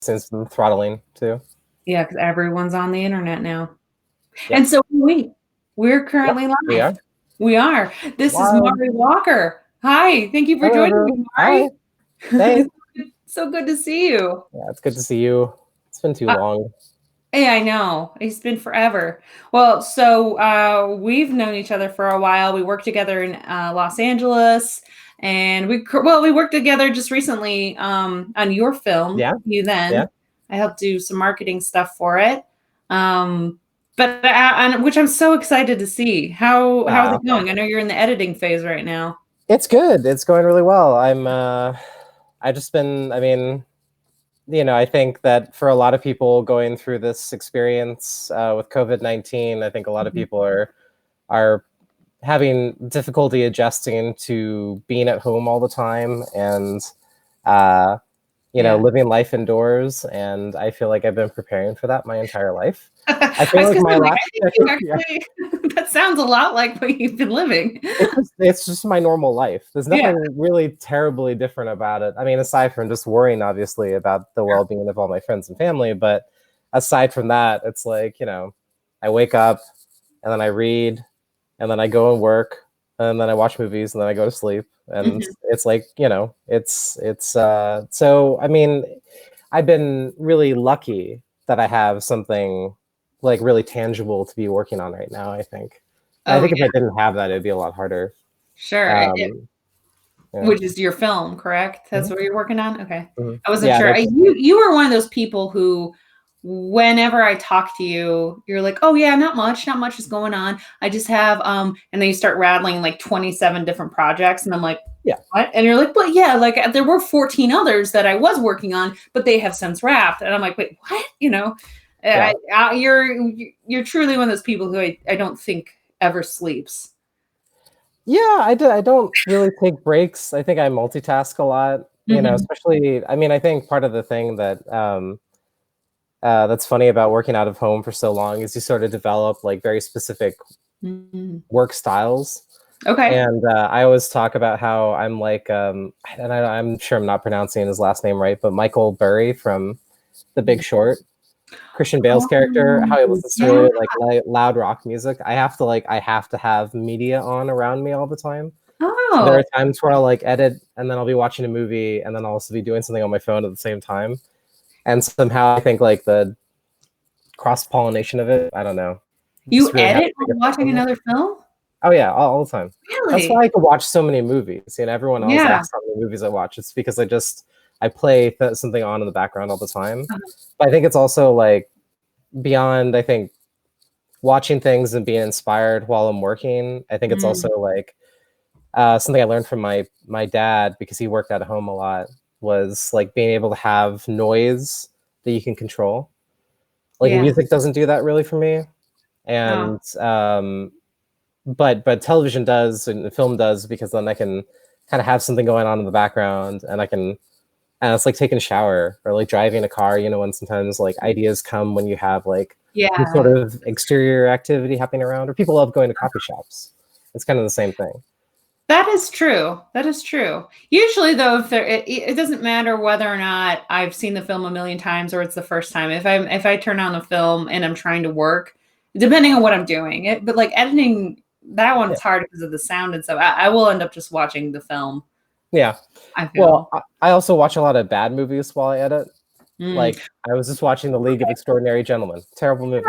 since been throttling too. Yeah, because everyone's on the internet now. Yep. And so we're Yep. currently We live. are. We are. This is Wild. Mari Walker. Hi, thank you for Hello, joining everyone. me, Hi. Mari. Thanks. It's so good to see you. Yeah, it's good to see you. It's been too Uh, long. yeah, I know. It's been forever. Well, so we've known each other for a while. We worked together in Los Angeles, and we worked together just recently on your film. Yeah. You Yeah. then I helped do some marketing stuff for it. But which I'm so excited to see. How's it going? I know you're in the editing phase right now. It's good. It's going really well. I just been, I mean, I think that for a lot of people going through this experience with COVID-19, I think a lot of Mhm. people are having difficulty adjusting to being at home all the time and uh, Yeah. living life indoors. And I feel like I've been preparing for that my entire life. I I feel was like gonna my say, like, life, I think you yeah, actually that sounds a lot like what you've been living. it's just my normal life. There's Yeah. nothing really terribly different about it. I mean, aside from just worrying, obviously, about the well-being of all my friends and family, but aside from that, it's like, I wake up and then I read and then I go and work and then I watch movies and then I go to sleep. And Mhm. it's like, so I mean, I've been really lucky that I have something like really tangible to be working on right now, I think. And I Oh, think if yeah, I didn't have that, it'd be a lot harder. sure. Um, yeah. Which is your film, correct? That's Mhm, what you're working on? Okay. mhm. I wasn't Yeah, sure. that's You were one of those people who, whenever I talk to you, you're like, "Oh, yeah, not much is going on. I just have," and then you start rattling like 27 different projects, and I'm like, yeah, "What?" And you're like, "But yeah, like there were 14 others that I was working on, but they have since wrapped." And I'm like, "Wait, what?" yeah. You're truly one of those people who I don't think ever sleeps. Yeah, I don't really take breaks. I think I multitask a lot, Mhm. especially, I mean, I think part of the thing that's funny about working out of home for so long is you sort of develop like very specific Mhm. work styles. Okay. And I always talk about how I'm like, and I'm sure I'm not pronouncing his last name right, but Michael Burry from The Big Short, Christian Bale's character, how he Oh, listens to yeah. really like loud rock music. I have to have media on around me all the time. So there Oh, are times where I'll like edit and then I'll be watching a movie and then I'll also be doing something on my phone at the same time. And somehow I think like the cross pollination of it, I don't know, you just really has edit a big while effect watching on me. another film? Oh yeah, all the time. That's why Really? I could watch so many movies. Everyone always Yeah. asks how many movies I watch. It's because I play something on in the background all the time. Uh-huh. But I think it's also like beyond, I think, watching things and being inspired while I'm working. I think it's also Mm, like something I learned from my dad because he worked at home a lot was like being able to have noise that you can control. Like yeah. music doesn't do that really for me, Oh, and but television does and film does because then I can kind of have something going on in the background and it's like taking a shower or like driving a car, when sometimes like ideas come when you have like some yeah. sort of exterior activity happening around, or people love going to coffee shops. It's kind of the same thing. That is true. That is true. Usually, though, if it doesn't matter whether or not I've seen the film a million times or it's the first time. If I turn on a film and I'm trying to work, depending on what I'm doing, but like editing, that Yeah. one's hard because of the sound and stuff. I will end up just watching the film. Yeah. I Well, feel. I also watch a lot of bad movies while I edit. Mm. Like I was just watching The League of Extraordinary Gentlemen. Terrible movie.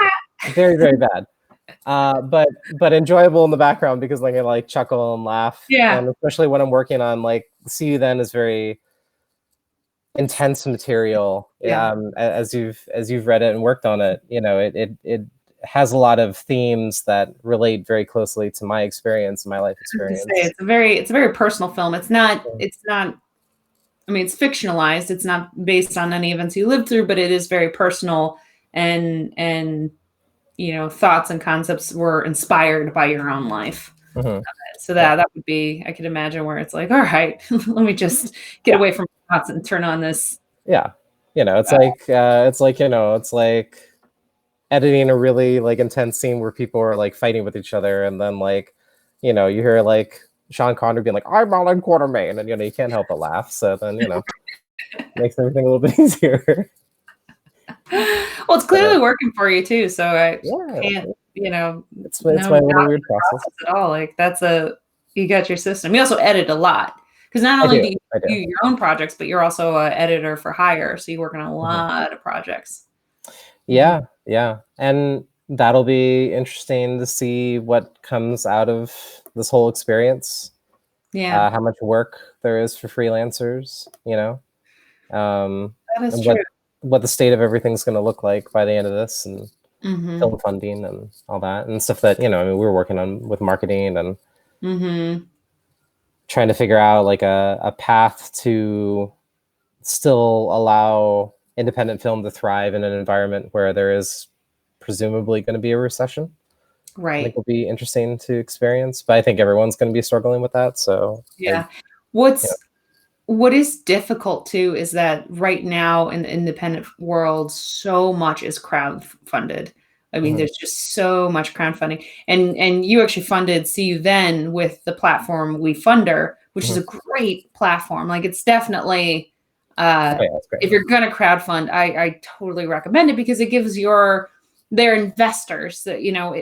Very, very bad. But enjoyable in the background because like I like chuckle and laugh, Yeah. and especially when I'm working on like See You Then is very intense material. Yeah. As you've read it and worked on it, it has a lot of themes that relate very closely to my experience and my life I was gonna say experience. it's a very personal film. It's not. I mean, it's fictionalized. It's not based on any events you lived through, but it is very personal, and thoughts and concepts were inspired by your own life. Hmm. So Yeah, that would be, I could imagine where it's like, all right, let me just get yeah, away from thoughts and turn on this. yeah. It's Uh, like it's like editing a really like intense scene where people are like fighting with each other, and then like you hear like Sean Connery being like, "I'm Alan Quartermain," and you can't help but laugh. So then makes everything a little bit easier. Well, it's clearly working for you too, so I Yeah, can't, it's no my doubt little in weird the process. process at all. Like you got your system. You also edit a lot because not I only do, do you I do do. your own projects, but you're also an editor for hire, so you work on a Mhm. lot of projects. Mhm. Yeah, yeah, and that'll be interesting to see what comes out of this whole experience. Yeah, How much work there is for freelancers, that is and true. what the state of everything's going to look like by the end of this, and Mhm. film funding and all that, and stuff that I mean, we were working on with marketing and Mhm. trying to figure out like a path to still allow independent film to thrive in an environment where there is presumably going to be a recession. I think Right. will be interesting to experience, but I think everyone's going to be struggling with that. So Yeah. you know, What's what is difficult too is that right now in the independent world, so much is crowdfunded. I mean, mhm, there's just so much crowdfunding, and you actually funded See You Then with the platform We Funder, which is mhm. a great platform. Like it's definitely, uh, Oh, yeah, that's great. if you're gonna crowdfund, I totally recommend it because it gives their investors that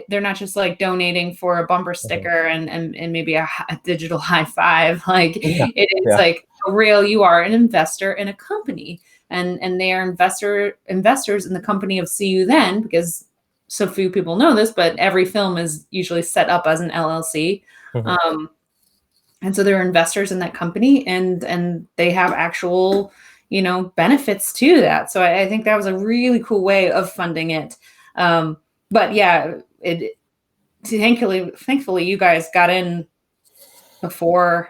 they're not just like donating for a bumper Mhm. sticker and maybe a digital high five. Like Yeah, it is yeah. like for real, you are an investor in a company, and they are investors in the company of See You Then, because so few people know this, but every film is usually set up as an LLC. Mhm. um, and so they're investors in that company, and they have actual benefits to that. So I think that was a really cool way of funding it. um, but yeah, it thankfully you guys got in before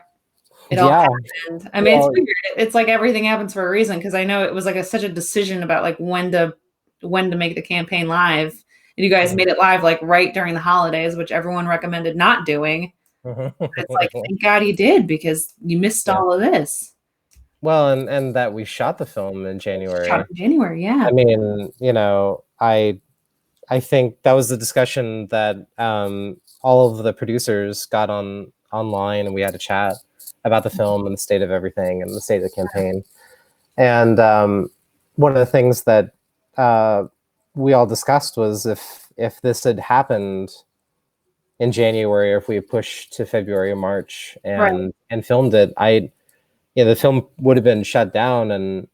it all Yeah. happened. I mean, it's Well, weird. It's like everything happens for a reason, because I know it was like such a decision about like when to make the campaign live. And you guys mhm, made it live like right during the holidays, which everyone recommended not doing. mhm. It's like, thank God you did, because you missed Yeah. all of this. Well, and that we shot the film in Shot January. in January, yeah. I mean, I think that was the discussion that all of the producers got online, and we had a chat about the film and the state of everything and the state of the campaign. And one of the things that uh, we all discussed was if this had happened in January, or if we had pushed to February or March Right. and filmed it, the film would have been shut down,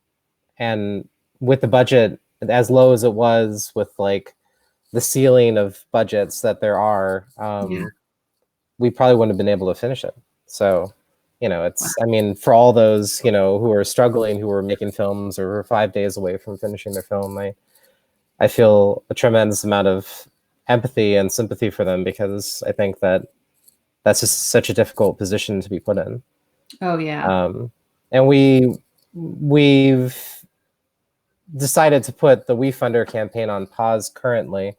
and with the budget as low as it was, with like the ceiling of budgets that there are, Yeah. we probably wouldn't have been able to finish it. So, Wow. I mean, for all those, who are struggling, who are making films or are 5 days away from finishing their film, I feel a tremendous amount of empathy and sympathy for them, because I think that that's just such a difficult position to be put in. Oh yeah. Um, and we've decided to put the WeFunder campaign on pause currently.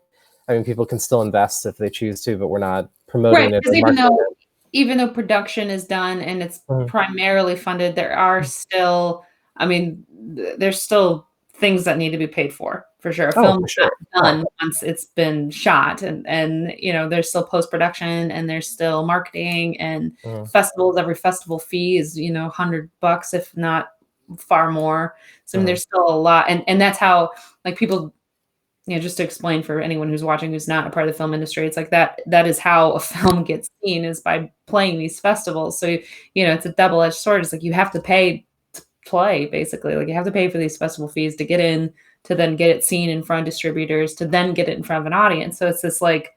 I mean, people can still invest if they choose to, but we're not Right, promoting it because or marketing it. even though production is done and it's Mhm. primarily funded, there are still, I mean, there's still things that need to be paid for sure. A Oh, film for is not sure. Oh, done once it's been shot, and there's still post-production, and there's still marketing and mhm, festivals. Every festival fee is, $100, if not far more. So, I mean, mhm. there's still a lot, and that's how, like, people, just to explain for anyone who's watching who's not a part of the film industry, it's like that is how a film gets seen, is by playing these festivals. So, it's a double-edged sword. It's like you have to pay to play, basically. Like you have to pay for these festival fees to get in, to then get it seen in front of distributors, to then get it in front of an audience. So it's this like,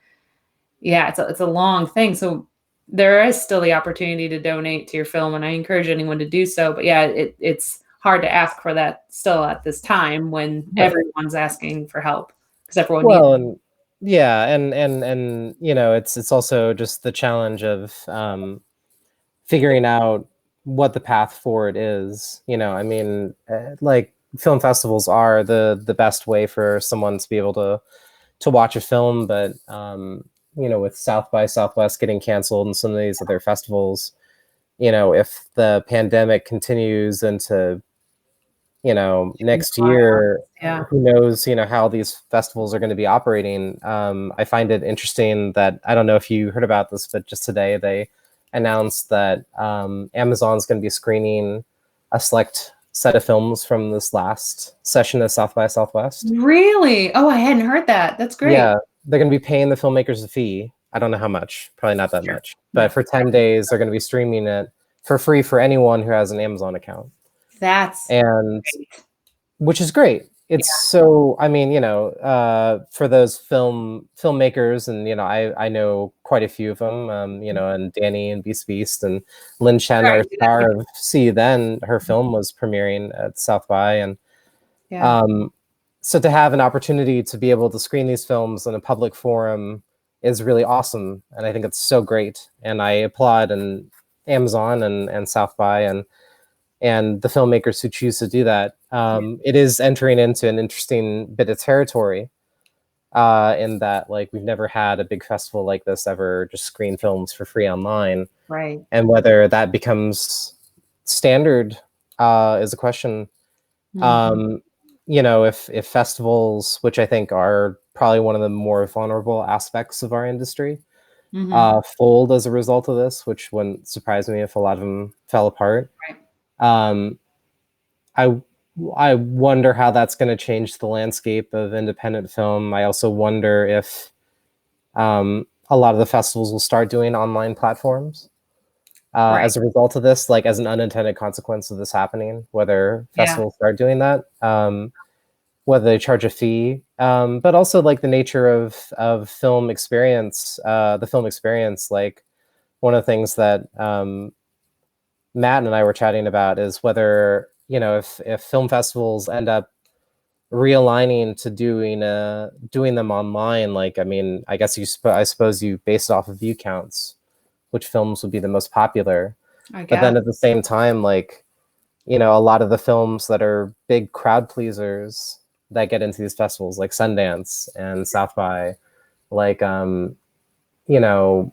yeah, it's a long thing. So there is still the opportunity to donate to your film, and I encourage anyone to do so. But yeah, it's hard to ask for that still at this time when Right. everyone's asking for help, because everyone needs. Well, and yeah, and it's also just the challenge of figuring out what the path forward is. I mean, like film festivals are the best way for someone to be able to watch a film, but with South by Southwest getting canceled and some of these other festivals, if the pandemic continues into next year, Yeah. who knows how these festivals are going to be operating. I find it interesting that, I don't know if you heard about this, but just today they announced that Amazon's going to be screening a select set of films from this last session of South by Southwest. Really? Oh, I hadn't heard that. That's great. Yeah, they're going to be paying the filmmakers a fee. I don't know how much, probably not that Sure. much, Yeah. but for 10 days, they're going to be streaming it for free for anyone who has an Amazon account. That's And great. which is great. Yeah. It's so, I mean, for those filmmakers, and I know quite a few of them, and Danny and Beast and Lin Chen, Right. our star of See You Then, her film was premiering at South by, and Yeah. so to have an opportunity to be able to screen these films in a public forum is really awesome, and I think it's so great, and I applaud Amazon and South by and the filmmakers who choose to do that. It is entering into an interesting bit of territory in that, like, we've never had a big festival like this ever just screen films for free online. Right. And whether that becomes standard is a question. If festivals, which I think are probably one of the more vulnerable aspects of our industry, fold as a result of this, which wouldn't surprise me if a lot of them fell apart. Right. Um, I I wonder how that's going to change the landscape of independent film. I also wonder if a lot of the festivals will start doing online platforms Right. as a result of this, like as an unintended consequence of this happening. Whether Yeah. festivals start doing that, whether they charge a fee, but also like the nature of film experience, the film experience. Like one of the things that Matt and I were chatting about is whether, if film festivals end up realigning to doing them online. Like, I mean, I guess I suppose you base it off of view counts, which films would be the most popular. I But then guess. at the same time, like, a lot of the films that are big crowd pleasers that get into these festivals, like Sundance and South by, like, you know,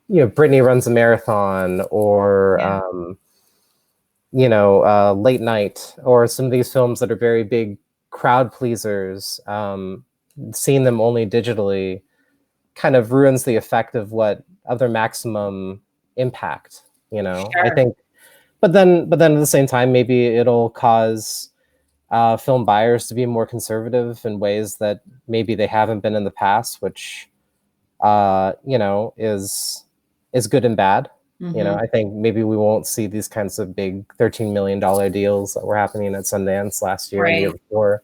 Brittany Runs a Marathon, or Yeah. Late Night, or some of these films that are very big crowd pleasers. Seeing them only digitally kind of ruins the effect of their maximum impact. I Sure. think, but then at the same time, maybe it'll cause film buyers to be more conservative in ways that maybe they haven't been in the past, which is good and bad. I think maybe we won't see these kinds of big $13 million deals that were happening at Sundance last year and the year Right. before.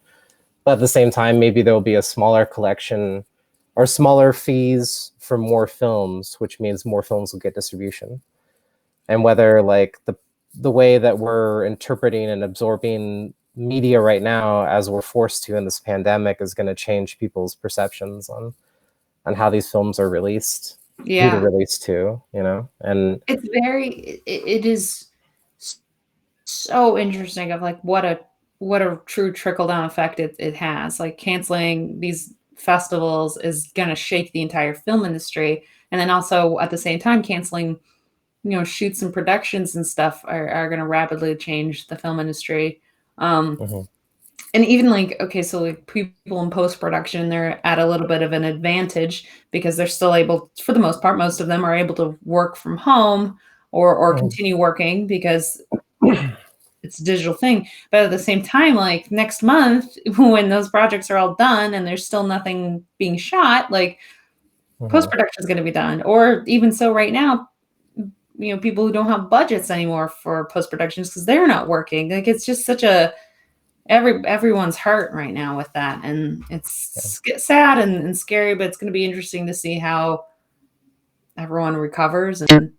But at the same time, maybe there'll be a smaller collection or smaller fees for more films, which means more films will get distribution. And whether, like, the way that we're interpreting and absorbing media right now, as we're forced to in this pandemic, is going to change people's perceptions on how these films are released, who they're Yeah. released to, and It's it is so interesting of like what a true trickle down effect it has. Like canceling these festivals is going to shake the entire film industry, and then also at the same time canceling shoots and productions and stuff are going to rapidly change the film industry. Um, mhm, and even like okay, so like people in post production, they're at a little bit of an advantage because they're still able, for the most part, most of them are able to work from home or mhm. continue working because it's a digital thing. But at the same time, like next month, when those projects are all done and there's still nothing being shot, like post Mhm. production is going to be done. Or even so, right now, people who don't have budgets anymore for post productions because they're not working. Like it's just such a everyone's hurt right now with that, and Yeah. it's sad and scary. But it's going to be interesting to see how everyone recovers. And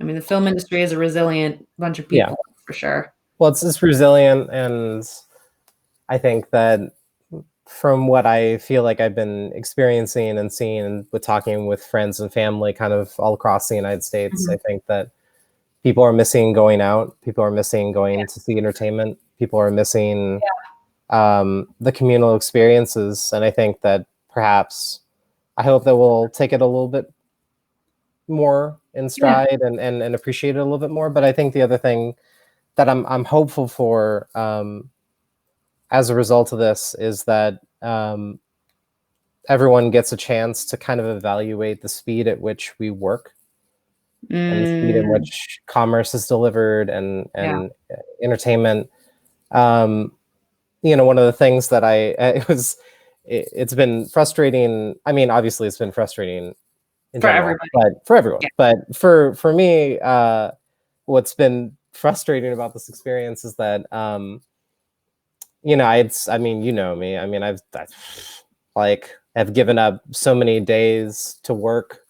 I mean, the film industry is a resilient bunch of Yeah. people for sure. Well, it's resilient, and I think that from what I feel like I've been experiencing and seeing with talking with friends and family kind of all across the United States, Mhm. I think that people are missing going out. People are missing going to see entertainment. People are missing the communal experiences. And I think that perhaps I hope that we'll take it a little bit more in Yeah. stride and appreciate it a little bit more. But I think the other thing that I'm hopeful for as a result of this is that everyone gets a chance to kind of evaluate the speed at which we work and the speed in Mm, which commerce is delivered yeah. and entertainment. Um, one of the things that it's been frustrating. I mean, obviously, it's been frustrating in For general, everybody. but for everyone. Yeah. But for me, what's been frustrating about this experience is that I mean, you know me. I mean, I've given up so many days to work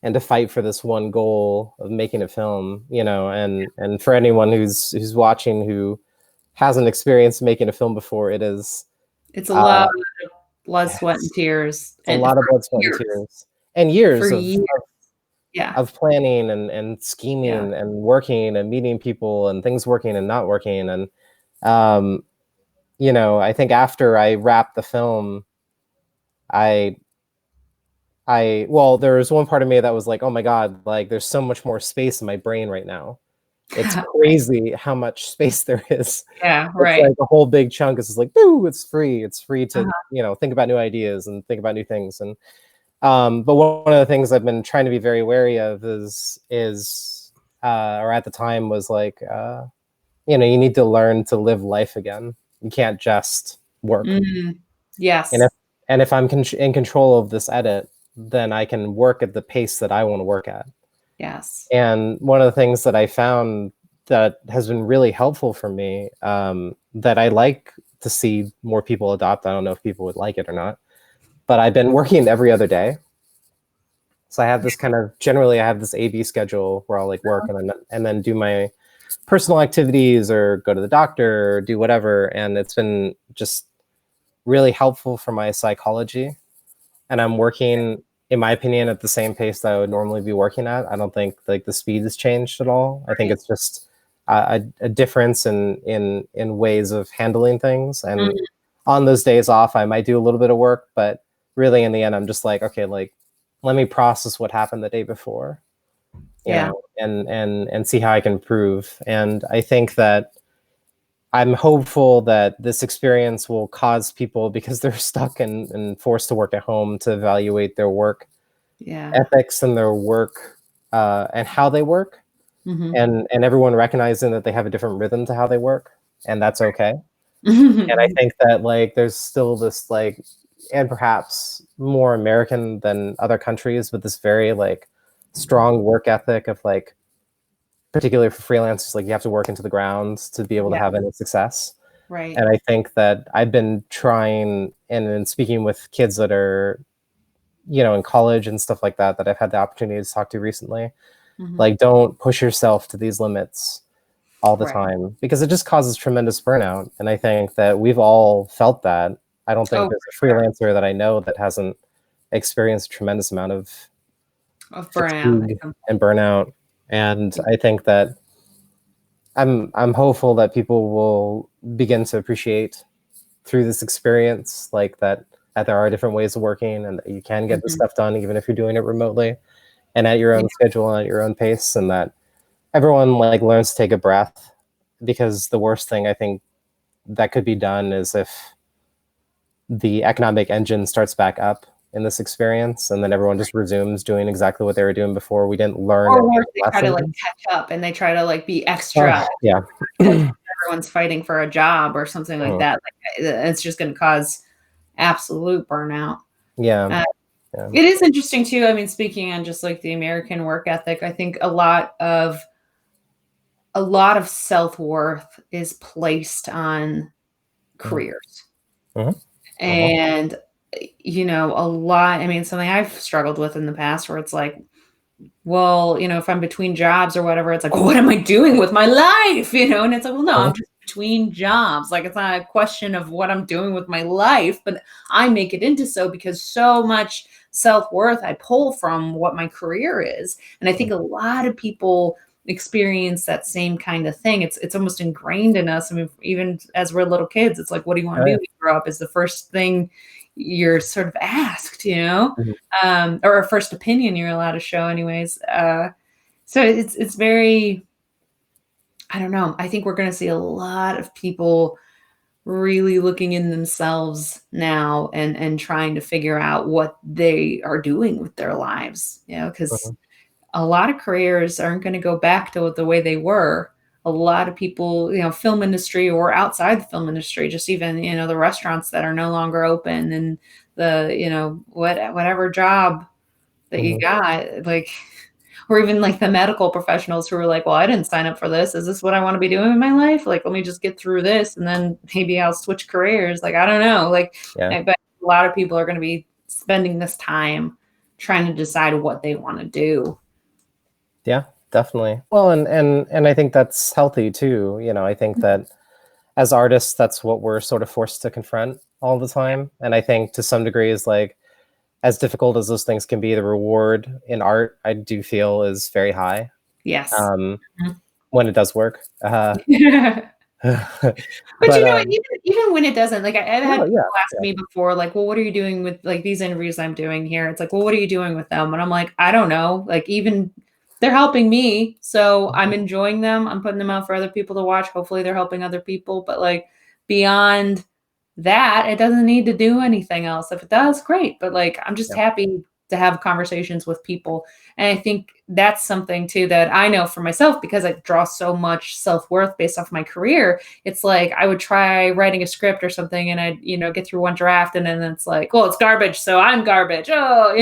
and to fight for this one goal of making a film, and for anyone who's watching who hasn't experienced making a film before, it is It's a uh lot of blood, sweat, and it's, tears, it's a and lot for of blood, sweat, and years, tears, and for years years. Yeah. of planning and Yeah. scheming and working and meeting people and things working and not working. And um, I think after I wrapped the film, I there was one part of me that was like, oh my God, like there's so much more space in my brain right now. It's Right. crazy how much space there is. Yeah, It's right. like a whole big chunk is just like, boo, it's free. It's free to, Uh-huh. think about new ideas and think about new things. And but one of the things I've been trying to be very wary of or at the time was like, you need to learn to live life again. You can't just work. Mm, And if yes. I'm in control of this edit, then I can work at the pace that I want to work at. Yes. And one of the things that I found that has been really helpful for me, that I like to see more people adopt. I don't know if people would like it or not, but I've been working every other day. So I have this generally I have this A/B schedule where I'll like work and then do my personal activities or go to the doctor or do whatever. And it's been just really helpful for my psychology. And I'm working, in my opinion, at the same pace that I would normally be working at. I don't think like the speed has changed at all. I think Right. it's just a difference in ways of handling things. And Mhm. on those days off, I might do a little bit of work, but really in the end, I'm just like, okay, like let me process what happened the day before, Yeah. and see how I can improve. And I think that I'm hopeful that this experience will cause people, because they're stuck and forced to work at home, to evaluate their work Yeah. ethics and their work, and how they work, Mhm. and everyone recognizing that they have a different rhythm to how they work, and that's okay. And I Mhm. think that like there's still this like, and perhaps more American than other countries, but this very like strong work ethic of like, particularly for freelancers, like you have to work into the ground to be able to Yeah, have any success. right. And I think that I've been trying and speaking with kids that are, in college and stuff like that I've had the opportunity to talk to recently. Mhm. Like, don't push yourself to these limits all the Right. time, because it just causes tremendous burnout. And I think that we've all felt that. I don't think Oh, there's for a sure. freelancer that I know that hasn't experienced a tremendous amount of Of burnout. fatigue and burnout. And I think that I'm hopeful that people will begin to appreciate through this experience, like that there are different ways of working and that you can get this Mhm. stuff done even if you're doing it remotely and at your Yeah. own schedule and at your own pace, and that everyone like learns to take a breath, because the worst thing I think that could be done is if the economic engine starts back up in this experience and then everyone just resumes doing exactly what they were doing before. We didn't learn Or any worse, they try to, like, lessons. catch up and they try to, like, be extra Oh, yeah. because everyone's fighting for a job or something like Mhm. that. Like, it's just gonna cause absolute burnout. Yeah. Uh, Yeah. it is interesting too, I mean, speaking on just, like, the American work ethic, I think a lot of self-worth is placed on Mhm. careers. Mhm. Mhm. And, a lot I mean, something I've struggled with in the past where it's like, well, if I'm between jobs or whatever, it's like, well, what am I doing with my life? And it's like, well, no, Mhm. I'm just between jobs. Like, it's not a question of what I'm doing with my life, but I make it into so because so much self worth I pull from what my career is. And I think a lot of people experience that same kind of thing. It's almost ingrained in us. I mean, even as we're little kids, it's like, what do you want Oh, to do yeah. when you grow up? Is the first thing you're sort of asked, Mhm. or a first opinion you're allowed to show anyways. So it's very, I don't know. I think we're going to see a lot of people really looking in themselves now and trying to figure out what they are doing with their lives, because Mhm. a lot of careers aren't going to go back to the way they were. A lot of people, film industry or outside the film industry, just even, the restaurants that are no longer open, and the, whatever job that you Mhm. got, like, or even like the medical professionals who are like, well, I didn't sign up for this. Is this what I want to be doing in my life? Like, let me just get through this and then maybe I'll switch careers. Like, I don't know. Like, Yeah. I bet a lot of people are going to be spending this time trying to decide what they want to do. Yeah, definitely. Well, and I think that's healthy too. I think that as artists, that's what we're sort of forced to confront all the time. And I think to some degree is like, as difficult as those things can be, the reward in art, I do feel, is very high Yes. Mhm. when it does work. But But even when it doesn't, like I've had no, people yeah, ask me before, like, well, what are you doing with like these interviews I'm doing here? It's like, well, what are you doing with them? And I'm like, I don't know. Like, even they're helping me. So I'm enjoying them. I'm putting them out for other people to watch. Hopefully they're helping other people. But like beyond that, it doesn't need to do anything else. If it does, great. But like I'm just yeah, happy to have conversations with people. And I think that's something too that I know for myself, because I draw so much self-worth based off my career. It's like I would try writing a script or something and I'd, get through one draft and then it's like, well, it's garbage, so I'm garbage. Oh,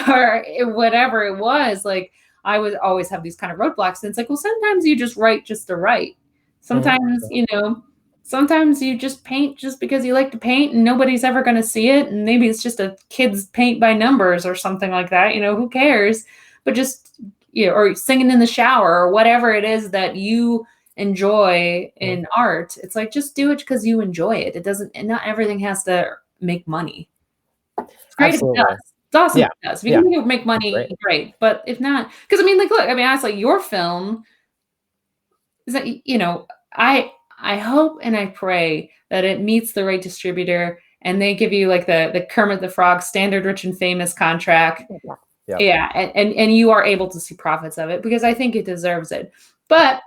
or whatever it was. Like I would always have these kind of roadblocks. And it's like, well, sometimes you just write just to write. mhm, Sometimes, sometimes you just paint just because you like to paint and nobody's ever going to see it. And maybe it's just a kid's paint by numbers or something like that. Who cares? But just, or singing in the shower or whatever it is that you enjoy mhm. in art. It's like, just do it because you enjoy it. It doesn't, and not everything has to make money. It's great if it does. Absolutely. It's awesome Yeah, if it does. If you yeah, can make it make great. money, great. But if not, because I mean, like, look, I mean, honestly, your film is that, I hope and I pray that it meets the right distributor and they give you like the Kermit the Frog standard rich and famous contract. Yeah, Yeah, and you are able to see profits of it, because I think it deserves it. But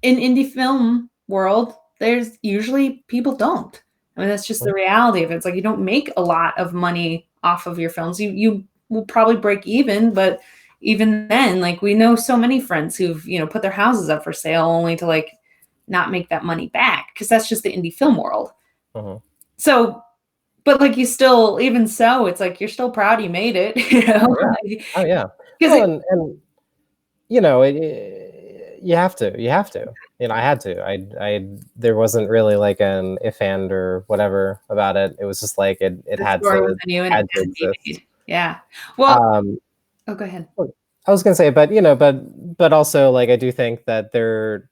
in indie film world, there's usually people don't. I mean, that's just the mhm, reality of it. It's like you don't make a lot of money off of your films. You will probably break even, but even then, like we know so many friends who've, put their houses up for sale only to like not make that money back, because that's just the indie film world. mhm. So, but like you still, even so, it's like you're still proud you made it, Oh yeah, oh yeah. because Well, it and you have to. I had to. There wasn't really like an if and or whatever about it. It was just like it the story was in you and it had to had to be exist. made. Yeah. Well, Um, oh, go ahead. I was gonna say, but but also like I do think that the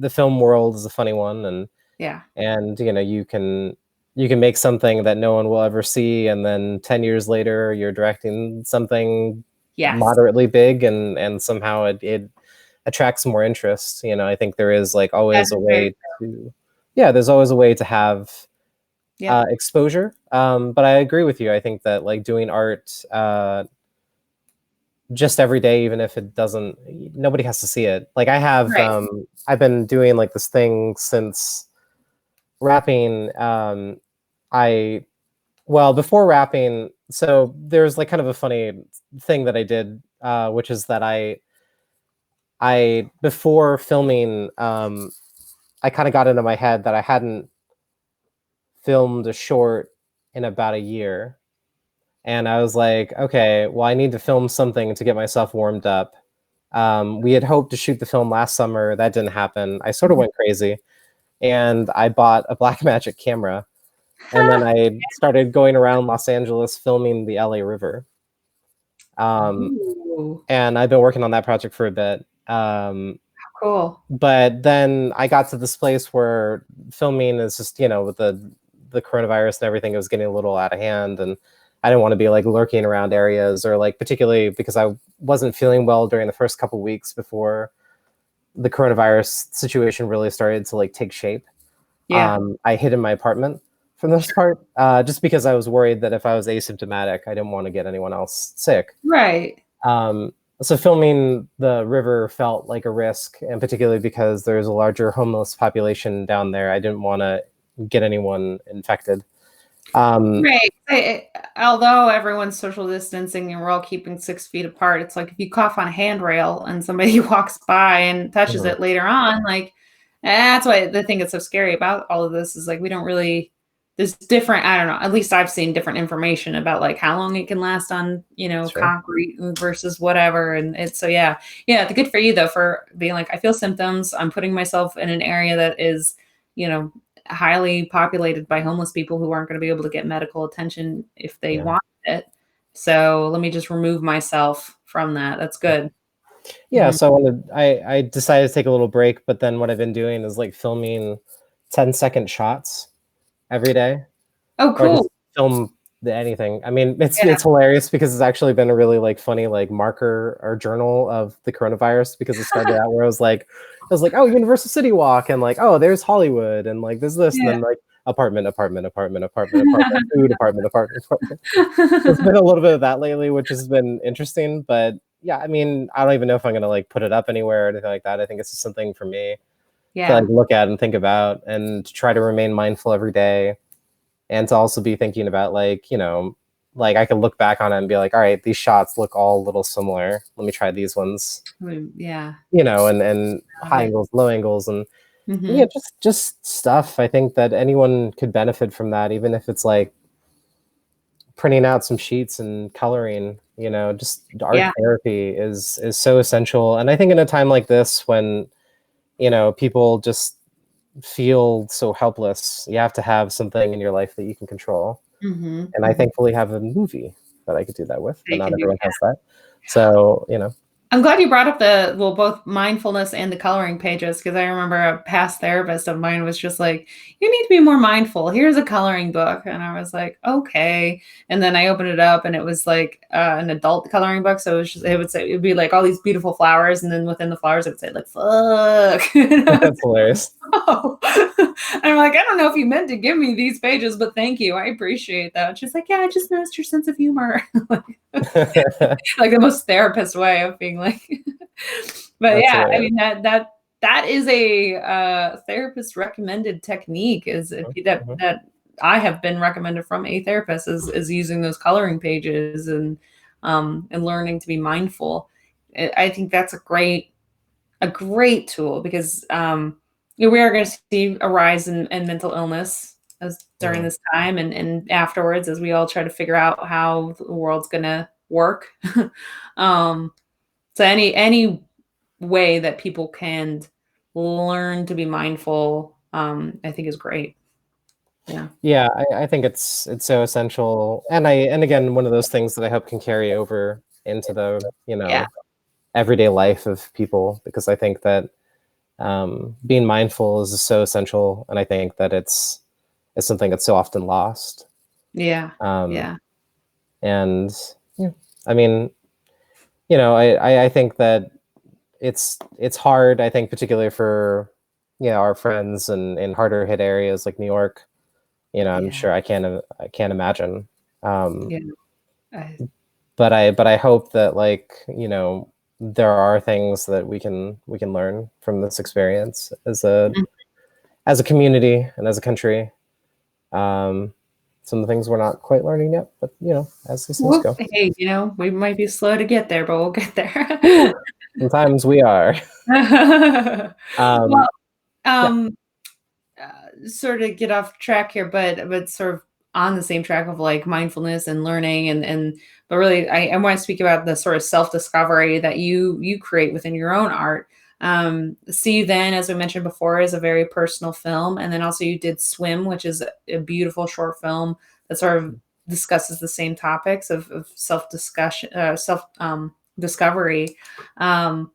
film world is a funny one, Yeah. and you can make something that no one will ever see, and then 10 years later you're directing something Yes. moderately big, and somehow it attracts more interest. I think there is like That always a is very way to, yeah, there's always a way to have Yep. exposure. But I agree with you. I think that like doing art just every day, even if it doesn't, nobody has to see it. Like Right. I've been doing like this thing since rapping. I Well, before rapping, so there's like kind of a funny thing that I did, which is that I before filming, I kind of got into my head that I hadn't filmed a short in about a year. And I was like, okay, well, I need to film something to get myself warmed up. We had hoped to shoot the film last summer. That didn't happen. I sort of Mhm. went crazy and I bought a Blackmagic camera. And then I started going around Los Angeles filming the LA River. Um, Ooh, and I've been working on that project for a bit. cool. But then I got to this place where filming is just, with the coronavirus and everything, it was getting a little out of hand, and I didn't want to be like lurking around areas, or like particularly because I wasn't feeling well during the first couple weeks before the coronavirus situation really started to like take shape. Yeah. I hid in my apartment for the most part, just because I was worried that if I was asymptomatic, I didn't want to get anyone else sick. Right. Um, so filming the river felt like a risk, and particularly because there's a larger homeless population down there, I didn't want to get anyone infected. Right. Although everyone's social distancing and we're all keeping 6 feet apart, it's like if you cough on a handrail and somebody walks by and touches Mhm. it later on, like that's why the thing that's so scary about all of this is like we don't really there's different, I don't know, at least I've seen different information about like how long it can last on, Sure. concrete versus whatever. And it's so yeah. Yeah, good for you though for being like, I feel symptoms. I'm putting myself in an area that is, you know, highly populated by homeless people who aren't going to be able to get medical attention if they Yeah. want it. So let me just remove myself from that. That's good. Yeah, Mhm. so I decided to take a little break, but then what I've been doing is like filming 10-second shots every day, Oh, or cool. just film anything. I mean, it's Yeah. it's hilarious because it's actually been a really like funny like marker or journal of the coronavirus, because it started out where it was like, oh, Universal City Walk, and like, oh, there's Hollywood, and like there's this, and Yeah. then like apartment, apartment, apartment, apartment, apartment, food, apartment, apartment, apartment. So it's been a little bit of that lately, which has been interesting. But yeah, I mean, I don't even know if I'm gonna like put it up anywhere or anything like that. I think it's just something for me to like Yeah. look at and think about, and to try to remain mindful every day, and to also be thinking about like, like I can look back on it and be like, all right, these shots look all a little similar. Let me try these ones, Yeah. and Love high it. angles, low angles, and yeah, Hmm. just stuff. I think that anyone could benefit from that, even if it's like printing out some sheets and coloring. Just art Yeah. therapy is so essential. And I think in a time like this, when people just feel so helpless, you have to have something in your life that you can control. Hmm. And I Hmm. thankfully have a movie that I could do that with, but They not can do. everyone has that. So I'm glad you brought up the well, both mindfulness and the coloring pages, because I remember a past therapist of mine was just like, "You need to be more mindful. Here's a coloring book," and I was like, "Okay." And then I opened it up, and it was like an adult coloring book. So it would be like all these beautiful flowers, and then within the flowers, it would say like "fuck." And I was that's hilarious. like, oh. And I'm like, I don't know if you meant to give me these pages, but thank you. I appreciate that. She's like, yeah, I just noticed your sense of humor. Like the most therapist way of being like but That's yeah, I hilarious. mean that is a therapist recommended technique is if you, that Mhm. that I have been recommended from a therapist is using those coloring pages and learning to be mindful. I think that's a great tool because we are going to see a rise in mental illness as during Mhm. this time and afterwards as we all try to figure out how the world's going to work. um, so any way that people can learn to be mindful, I think is great. Yeah. Yeah, I think it's so essential, and again, one of those things that I hope can carry over into the Yeah. everyday life of people, because I think that being mindful is so essential, and I think that it's something that's so often lost. Yeah. Um, Yeah. and yeah, I mean, I think that it's hard. I think particularly for our friends in harder hit areas like New York. I'm Yeah. sure I can't imagine. Um, Yeah. I, but I hope that like there are things that we can learn from this experience as a community and as a country. Um, some of the things we're not quite learning yet, but as these things well, go. hey, we might be slow to get there, but we'll get there. Whew, sometimes we are. Well, Um, yeah. um, sort of get off track here, but sort of on the same track of like mindfulness and learning and but really I want to speak about the sort of self-discovery that you create within your own art. See You Then, as we mentioned before, is a very personal film. And then also you did Swim, which is a beautiful short film that sort of discusses the same topics of self-discussion, discovery. Um,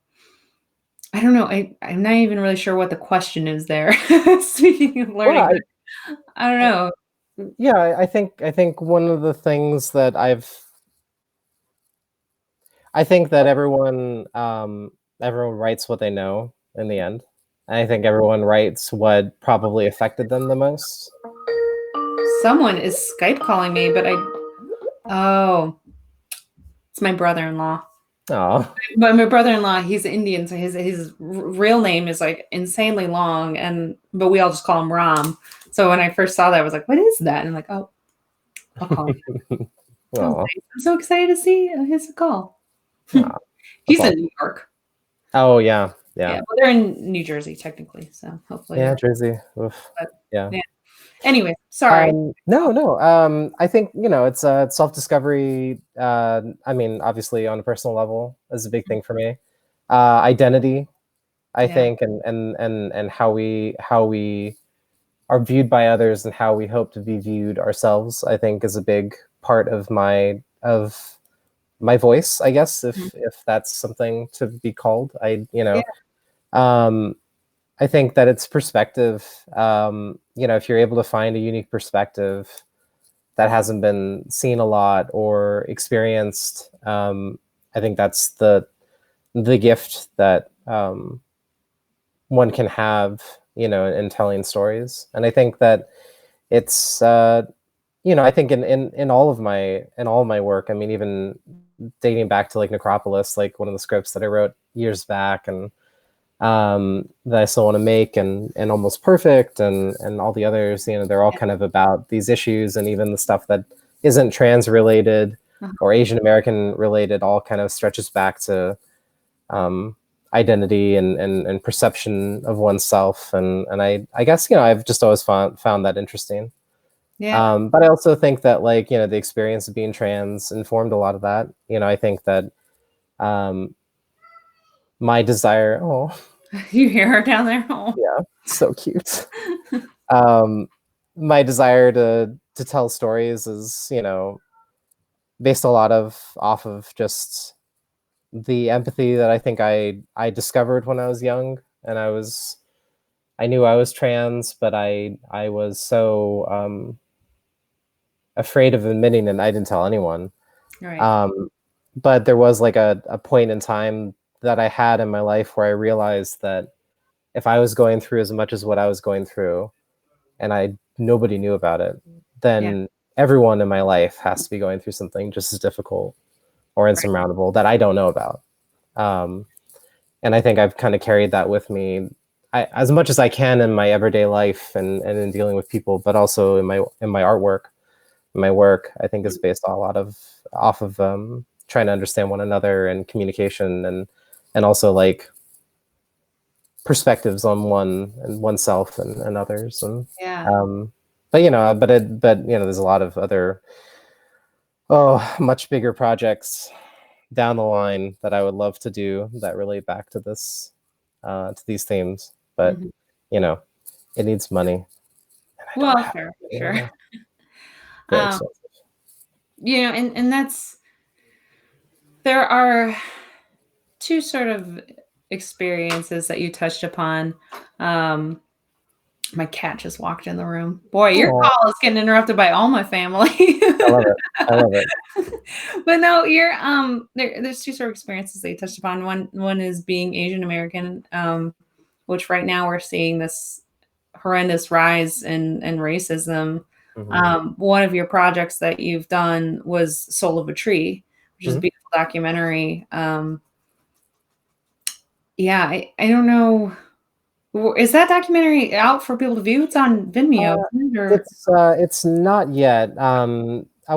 I don't know. I'm not even really sure what the question is there. Speaking of Well, learning, but I don't I know. yeah, I think one of the things that I think that everyone writes what they know in the end. I think everyone writes what probably affected them the most. Someone is Skype calling me, but oh, it's my brother-in-law. Oh, But my brother-in-law, he's Indian, so his real name is like insanely long, and but we all just call him Ram. So when I first saw that, I was like, "What is that?" And I'm like, "Oh." I'll call him. Oh, Oh, nice. I'm so excited to see his call. that's He's in awesome. New York. Oh yeah, Yeah, yeah, well, they're in New Jersey technically, so hopefully yeah. they're. Jersey. Oof. But Yeah. yeah. Anyway, sorry. No, no. I think it's self-discovery. I mean, obviously, on a personal level, is a big thing for me. Identity, I Yeah. think, and how we are viewed by others and how we hope to be viewed ourselves, I think, is a big part of my voice, I guess, Mhm. if that's something to be called. Yeah. Um, I think that it's perspective. If you're able to find a unique perspective that hasn't been seen a lot or experienced, I think that's the gift that one can have, in telling stories. And I think that it's I think in all of my work, I mean, even dating back to like Necropolis, like one of the scripts that I wrote years back, and that I still want to make, and Almost Perfect, and all the others, they're all Yeah. kind of about these issues, and even the stuff that isn't trans related Uh-huh. or Asian American related all kind of stretches back to um, identity and perception of oneself, and I guess I've just always found that interesting. Yeah. But I also think that, like, the experience of being trans informed a lot of that. I think that um, my desire. Oh, You hear her down there? Oh. yeah, so cute. Um, my desire to tell stories is, based a lot off of just the empathy that I think I discovered when I was young, and I knew I was trans, but I was so afraid of admitting it, and I didn't tell anyone. Right. Um, but there was like a point in time that I had in my life where I realized that if I was going through as much as what I was going through, and nobody knew about it, Yeah. then everyone in my life has to be going through something just as difficult or Right. insurmountable that I don't know about. Um, and I think I've kind of carried that with me, as much as I can in my everyday life, and in dealing with people, but also in my artwork. My work, I think, is based a lot off of trying to understand one another and communication, and also like perspectives on one and oneself and others. And Yeah. um, but there's a lot of other much bigger projects down the line that I would love to do that relate back to these themes. But Mhm. you know, it needs money, and I don't Well, have sure, it sure. anymore. Very Um, expensive. and that's there are two sort of experiences that you touched upon. Um, my cat just walked in the room. Boy, your Oh, call is getting interrupted by all my family. I love it. I love it. But no, you're there's two sort of experiences that you touched upon. One is being Asian American, which right now we're seeing this horrendous rise in racism. Hmm. One of your projects that you've done was Soul of a Tree, which is a Hmm. beautiful documentary. Yeah, I don't know. Is that documentary out for people to view? It's on Vimeo, isn't it? Or It's not yet.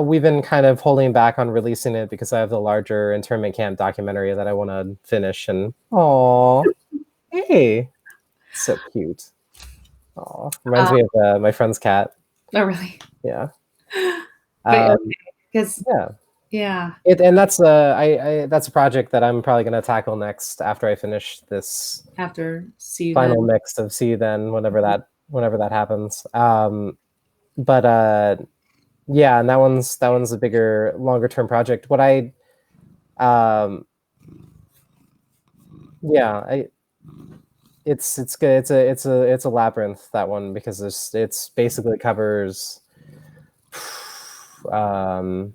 We've been kind of holding back on releasing it because I have the larger internment camp documentary that I want to finish. And oh, hey, so cute. Oh, reminds um, me of my friend's cat. oh, really? Yeah. But okay, Um, because yeah. yeah, And that's a project that I'm probably gonna tackle next after I finish this after See You final Then. mix of See You Then, whenever that happens. But yeah, and that one's a bigger, longer term project. What I um yeah, it's good. It's a labyrinth, that one, because it's basically covers um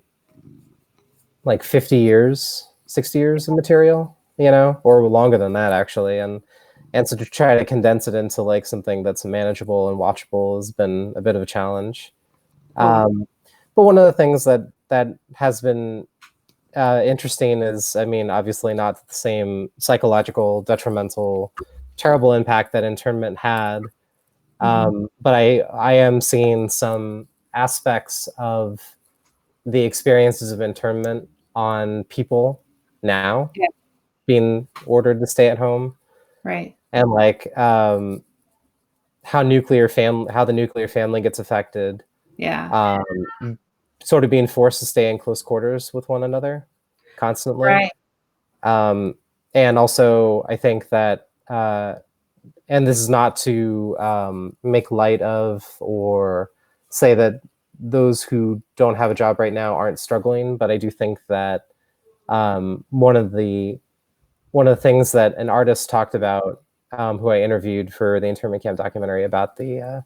like 50 years, 60 years of material, or longer than that, actually. And so to try to condense it into like something that's manageable and watchable has been a bit of a challenge. Totally. But one of the things that has been interesting is, I mean, obviously not the same psychological, detrimental, terrible impact that internment had. Mhm. But I am seeing some aspects of the experiences of internment on people now Yeah. being ordered to stay at home, Right. and like how the nuclear family gets affected, Yeah. sort of being forced to stay in close quarters with one another constantly. Right. And also, I think that, and this is not to make light of or say that those who don't have a job right now aren't struggling, but I do think that one of the things that an artist talked about, who I interviewed for the internment camp documentary about the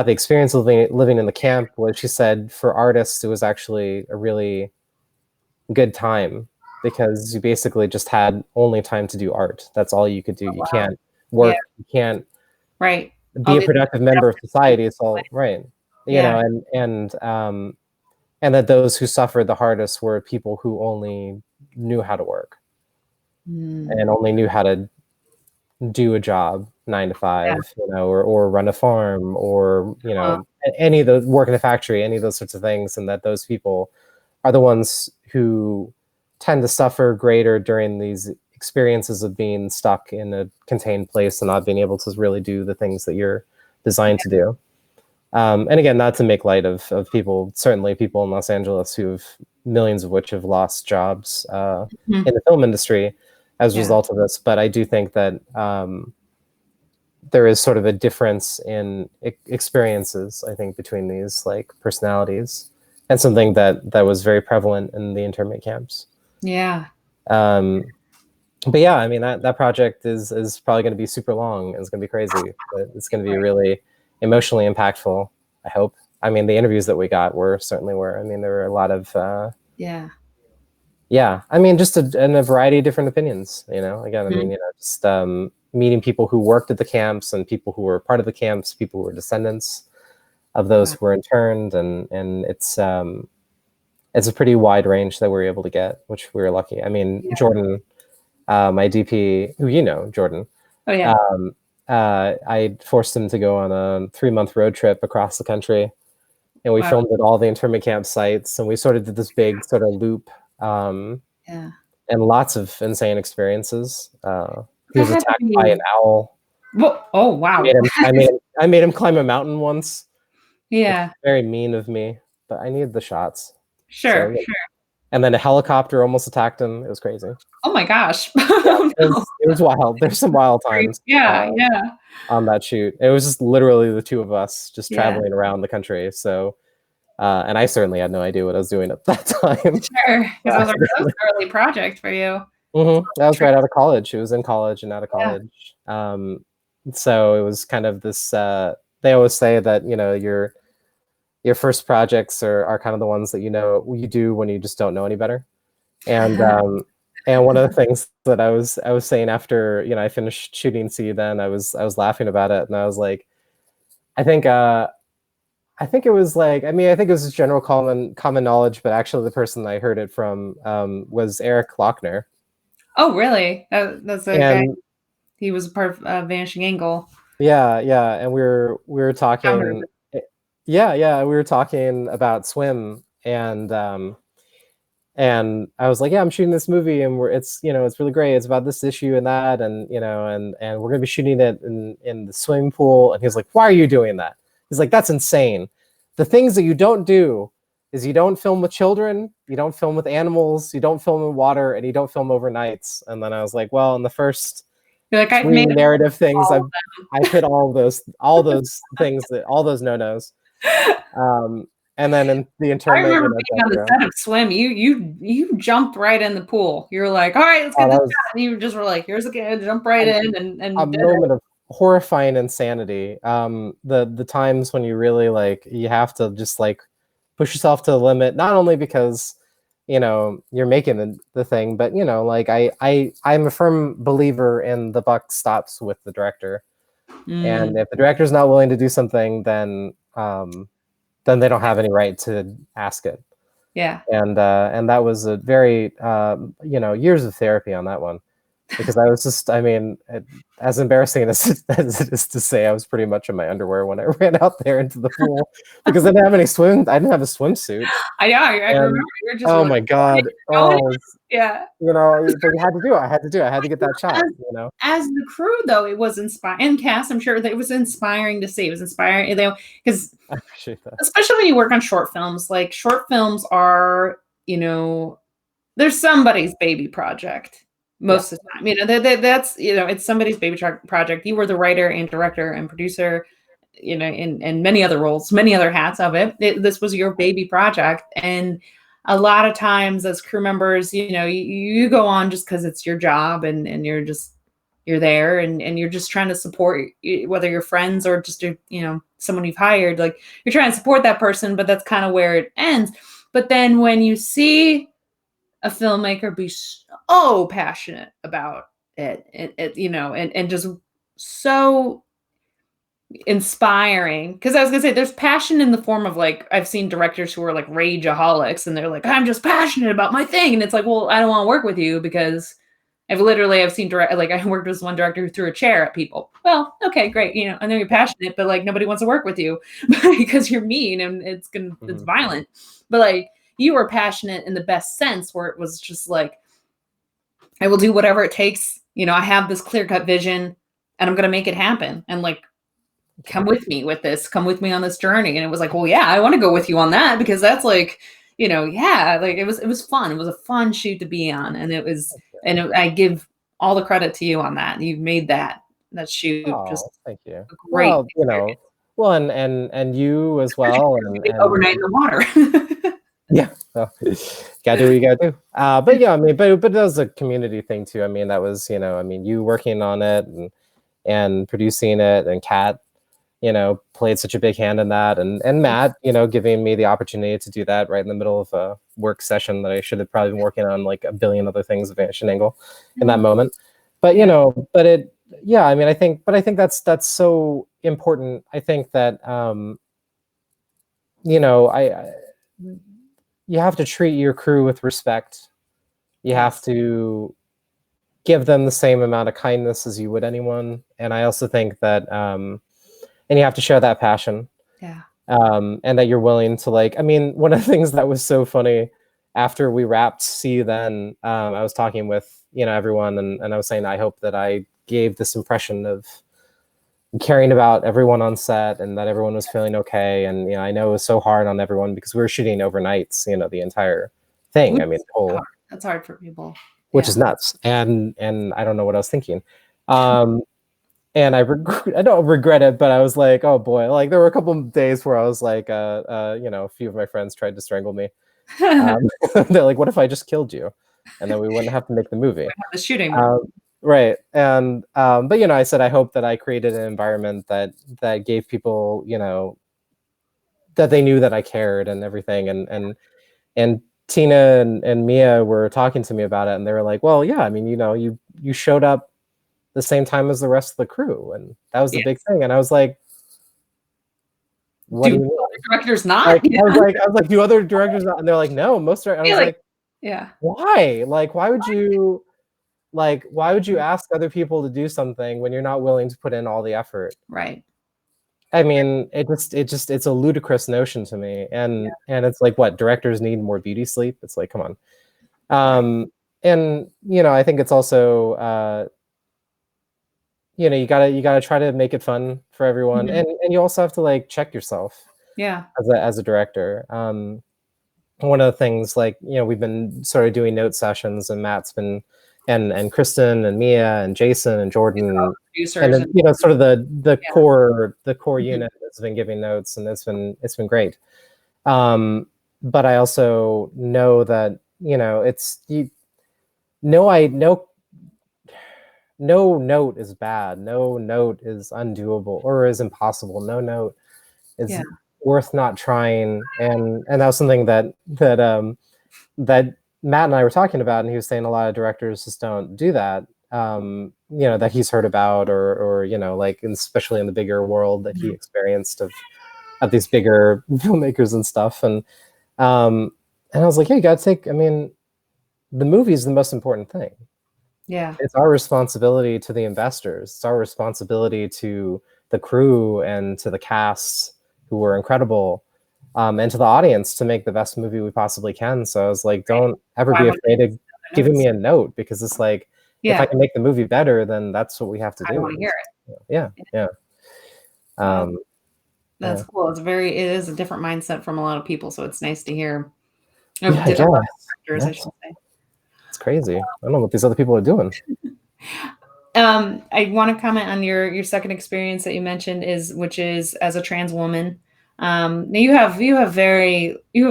experience of living in the camp, was she said for artists it was actually a really good time because you basically just had only time to do art. That's all you could do. Oh, You wow. can't Yeah. work. You can't Right. be All a these productive member of society. It's all right, you Yeah. know, and that those who suffered the hardest were people who only knew how to work Mm. and only knew how to do a job 9 to 5, Yeah. you know, or run a farm, or you Uh, know, any of those, work in a factory, any of those sorts of things, and that those people are the ones who tend to suffer greater during these experiences of being stuck in a contained place and not being able to really do the things that you're designed to do. And again, not to make light of people, certainly people in Los Angeles who've, millions of which have lost jobs mhm. in the film industry as a Yeah. result of this. But I do think that there is sort of a difference in experiences, I think, between these like personalities, and something that was very prevalent in the internment camps. Yeah. Um, but yeah, I mean that project is probably going to be super long. It's going to be crazy, but it's going to be Right. really emotionally impactful, I hope. I mean, the interviews that we got certainly were. I mean, there were a lot of Yeah. yeah. I mean, just and a variety of different opinions. You know, again, I mean, Mhm. you know, just meeting people who worked at the camps and people who were part of the camps, people who were descendants of those Wow. who were interned, and it's a pretty wide range that we were able to get, which we were lucky. I mean, Yeah. Jordan, my DP, who you know, Jordan, Oh, yeah. um, I forced him to go on a 3-month road trip across the country, and we Wow. filmed at all the internment camp sites, and we sort of did this big sort of loop, Yeah. and lots of insane experiences. He That was had to attacked by be an owl. Oh, wow. I made him climb a mountain once, which was Yeah. very mean of me, but I needed the shots. So, Sure, yeah. sure. And then a helicopter almost attacked him. It was crazy. Oh my gosh. Yeah, Oh, no. it was wild. There's some wild times Yeah, yeah, on that shoot. It was just literally the two of us just yeah. traveling around the country. So, and I certainly had no idea what I was doing at that time. Sure, 'cause that was an early project for you. That was Trip. right out of college. It was in college and out of Yeah. college. So it was kind of this. They always say that, you know, your first projects are kind of the ones that, you know, you do when you just don't know any better. And one of the things that I was saying after, you know, I finished shooting See Then, I was laughing about it, and I was like, I think I think it was like, I mean, I think it was just general common knowledge, but actually the person I heard it from was Eric Lochner. Oh, really? That's a guy. And He was a part of Vanishing Angle. yeah, and we were Founder of talking. it. Yeah, we were talking about Swim, and I was like, yeah, I'm shooting this movie, and it's really great. It's about this issue and that, and you know, and we're gonna be shooting it in the swimming pool. And he's like, why are you doing that? He's like, that's insane. The things that you don't do is you don't film with children, you don't film with animals, you don't film in water, and you don't film overnights. And then I was like, well, in the first You're like, I've three made narrative things, all I've hit all those things, all those no-nos. And then in the I internment, remember you know, being on the set of Swim. You jumped right in the pool. You were like, "All right, let's oh, get this that done." was And you just were like, "Here's the kid, jump right a, in a and did it." moment of horrifying insanity. The times when you really like, you have to just like push yourself to the limit, not only because, you know, you're making the thing, but you know, like I'm a firm believer in the buck stops with the director. And Mm, if the director's not willing to do something, then they don't have any right to ask it. yeah. And that was a very, you know, years of therapy on that one. because I was just, I mean, as embarrassing as it is to say, I was pretty much in my underwear when I ran out there into the pool because I didn't have I didn't have a swimsuit. I know. I remember And you're just oh like, my God. going. Oh, Yeah. you know, but you had to do it. I had to do it. I had to get that shot, As, you know? as the crew, though, it was inspiring. And cast, I'm sure that it was inspiring to see. It was inspiring, because I appreciate that. especially when you work on short films, like short films are, there's somebody's baby project most of the time. That's, it's somebody's baby project. You were the writer and director and producer, in many other roles, many other hats of it. This was your baby project. And a lot of times as crew members, you go on just because it's your job, and you're there, and you're just trying to support, whether you're friends or just, someone you've hired, like you're trying to support that person, but that's kind of where it ends. But then when you see a filmmaker be so passionate about it, and just so inspiring, because I was gonna say there's passion in the form of, like, I've seen directors who are like rageaholics, and they're like, I'm just passionate about my thing, and it's like, well, I don't want to work with you because I've seen like, I worked with one director who threw a chair at people. Well, okay, great, I know you're passionate, but like nobody wants to work with you because you're mean and it's violent. But like, you were passionate in the best sense, where it was just like, I will do whatever it takes. I have this clear-cut vision, and I'm gonna make it happen. And like, come with me with this, come with me on this journey. And it was like, well, yeah, I want to go with you on that, because that's like, like it was fun. It was a fun shoot to be on. And I give all the credit to you on that. You made that shoot just thank you. great. Well, and you as well. And overnight in the water. Yeah, well, gotta do what you gotta do. But yeah, I mean, but that was a community thing too. I mean, that was, you working on it and producing it, and Kat, played such a big hand in that, and Matt, giving me the opportunity to do that right in the middle of a work session that I should have probably been working on like a billion other things of Vanishing Angle in that moment. But I mean, I think that's so important. I think that you have to treat your crew with respect. You have to give them the same amount of kindness as you would anyone. And I also think that, and you have to share that passion. Yeah. And that you're willing to, like, I mean, one of the things that was so funny after we wrapped See You Then, I was talking with, everyone, and I was saying, I hope that I gave this impression of caring about everyone on set, and that everyone was feeling okay. And I know it was so hard on everyone because we were shooting overnights, the entire thing. I mean, that's hard for people, which is nuts. And I don't know what I was thinking. And I don't regret it, but I was like, oh boy, like there were a couple of days where I was like, a few of my friends tried to strangle me. They're like, what if I just killed you? And then we wouldn't have to make the movie. The shooting. Right. And but I said I hope that I created an environment that gave people, that they knew that I cared and everything. And Tina and Mia were talking to me about it, and they were like, well, yeah, I mean, you showed up the same time as the rest of the crew, and that was the big thing. And I was like, what do you mean? Directors not? Like, I was like, do other directors not? And they're like, no, most directors. I was like, yeah. Why? Like, why would you ask other people to do something when you're not willing to put in all the effort? Right. I mean, it's a ludicrous notion to me. And it's like, what, directors need more beauty sleep? It's like, come on. And I think it's also you gotta try to make it fun for everyone. And you also have to like check yourself. Yeah. As a director. One of the things, like, we've been sort of doing note sessions, and Matt's been, and Kristen and Mia and Jason and Jordan, and then, sort of the core unit has been giving notes, and it's been great. But I also know that, no note is bad. No note is undoable or is impossible. No note is worth not trying. And that was something that Matt and I were talking about, and he was saying a lot of directors just don't do that. That he's heard about, or like, especially in the bigger world that he experienced of these bigger filmmakers and stuff. And I was like, hey, you gotta take, I mean, the movie is the most important thing. Yeah. It's our responsibility to the investors. It's our responsibility to the crew and to the cast who were incredible, and to the audience to make the best movie we possibly can. So I was like, Right. don't ever Why be would afraid of I giving notice? me a note, because it's like, if I Yeah. can make the movie better, then that's what we have to I want do. to hear Yeah, it. yeah, Wow. um, That's yeah, cool. It is a different mindset from a lot of people. So it's nice to hear of yeah. I a lot of guess actors, I that's should say. it's crazy. I don't know what these other people are doing. I want to comment on your second experience that you mentioned which is as a trans woman. Now you have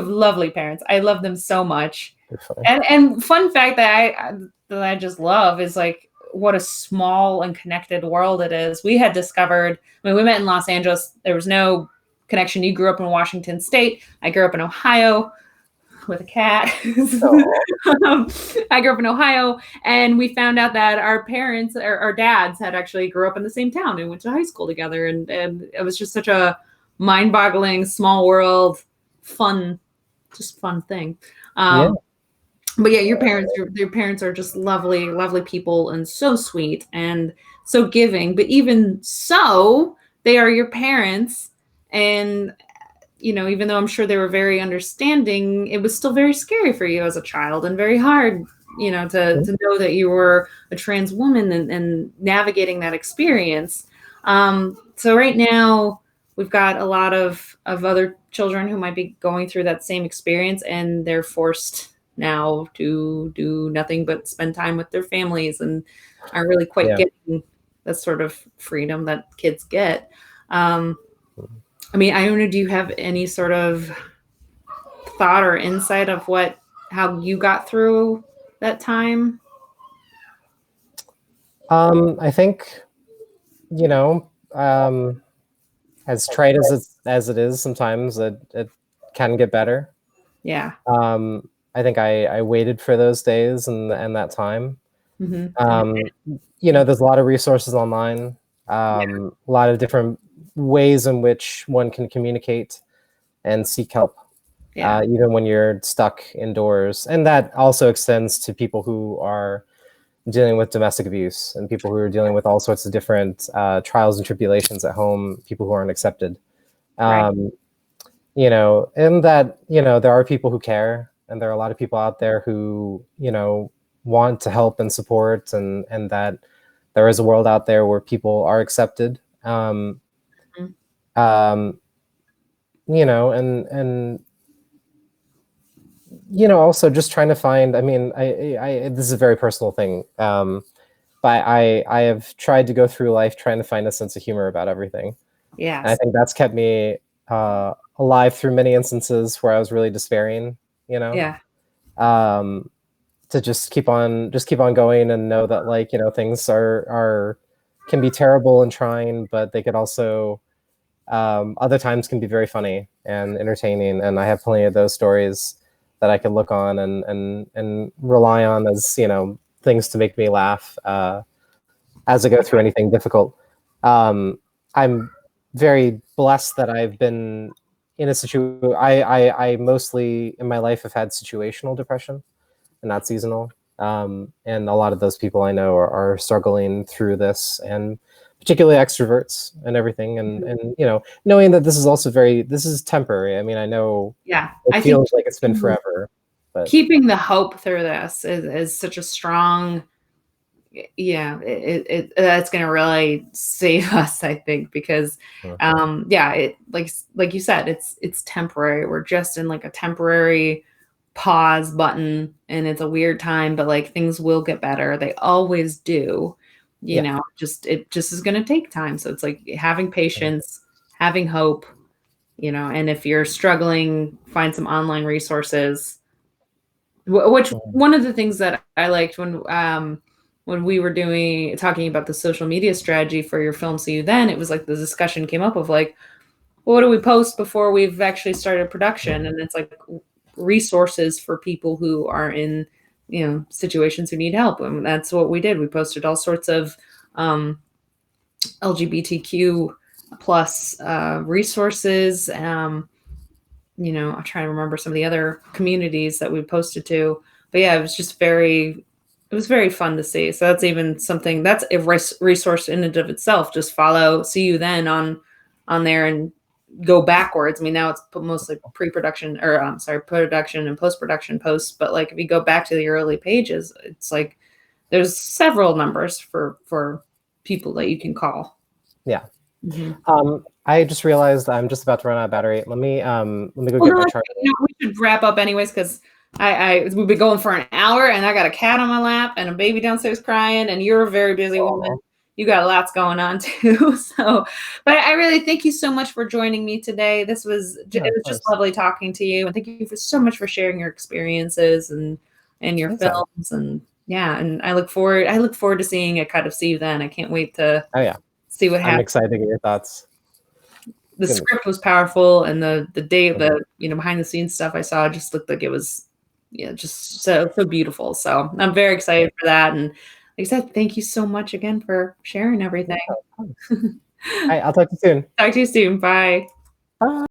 lovely parents. I love them so much. They're funny. And fun fact that I just love is like what a small and connected world it is. We had discovered when we met in Los Angeles, there was no connection. You grew up in Washington State. I grew up in Ohio with a cat. Oh, um, I grew up in Ohio, and we found out that our parents, our dads, had actually grew up in the same town and went to high school together, and it was just such a mind-boggling, small world, fun, just fun thing. yeah, But yeah, your parents are just lovely, lovely people, and so sweet and so giving. But even so, they are your parents, and even though I'm sure they were very understanding, it was still very scary for you as a child and very hard, to know that you were a trans woman and navigating that experience. So right now, we've got a lot of other children who might be going through that same experience, and they're forced now to do nothing but spend time with their families and aren't really quite yeah. getting the sort of freedom that kids get. Um, I mean, I don't know. Do you have any sort of thought or insight of how you got through that time? I think, you know, as trite as it is, sometimes it can get better. Yeah. I think I waited for those days and that time. Hmm. Um, there's a lot of resources online, a lot of different ways in which one can communicate and seek help, Yeah. even when you're stuck indoors. And that also extends to people who are dealing with domestic abuse and people who are dealing with all sorts of different trials and tribulations at home, people who aren't accepted. Right. Um, and that, there are people who care, and there are a lot of people out there who, want to help and support, and that there is a world out there where people are accepted. Mhm. Um, and also just trying to find. I mean, this is a very personal thing, but I have tried to go through life trying to find a sense of humor about everything. And I Yes. think that's kept me alive through many instances where I was really despairing, you know, Yeah. um, to just keep on going and know that, like, things are can be terrible and trying, but they could also, other times can be very funny and entertaining. And I have plenty of those stories that I can look on and rely on as, things to make me laugh, as I go through anything difficult. I'm very blessed that I've been in a situation. I mostly in my life have had situational depression and not seasonal. And a lot of those people I know are struggling through this, and particularly extroverts and everything. And knowing that this is temporary. I mean, I know Yeah. it I think feels like it's been forever, but keeping the hope through this is such a strong, yeah, that's going to really save us, I think, because yeah, it like you said, it's temporary. We're just in like a temporary pause button, and it's a weird time, but like things will get better. They always do. yeah, It just is going to take time. So it's like having patience, having hope, and if you're struggling, find some online resources. Which one of the things that I liked when we were talking about the social media strategy for your film, See You Then, it was like the discussion came up of like, well, what do we post before we've actually started production? And it's like resources for people who are in situations who need help, and that's what we did. We posted all sorts of um, LGBTQ plus resources. I'm trying to remember some of the other communities that we posted to, but yeah, it was just very it was very fun to see. So that's even something that's a resource in and of itself. Just follow See You Then on there and go backwards. I mean, now it's mostly pre-production or sorry, production and post-production posts. But like if you go back to the early pages, it's like there's several numbers for people that you can call. Yeah. Mm-hmm. I just realized I'm just about to run out of battery. Let me go Well, get no, my charger. we should wrap up anyways because we've been going for an hour and I got a cat on my lap and a baby downstairs crying and you're a very busy woman. Oh, You got lots going on too. So, but I really thank you so much for joining me today. It was just lovely talking to you, and thank you for so much for sharing your experiences and your films and yeah. And I look forward to seeing a cut of See You Then. I can't wait to see what happens. I'm excited to get your thoughts. The script was powerful, and the behind the scenes stuff I saw just looked like it was just so beautiful. So I'm very excited for that. And like I said, thank you so much again for sharing everything. All right, I'll talk to you soon. Talk to you soon. Bye. Bye.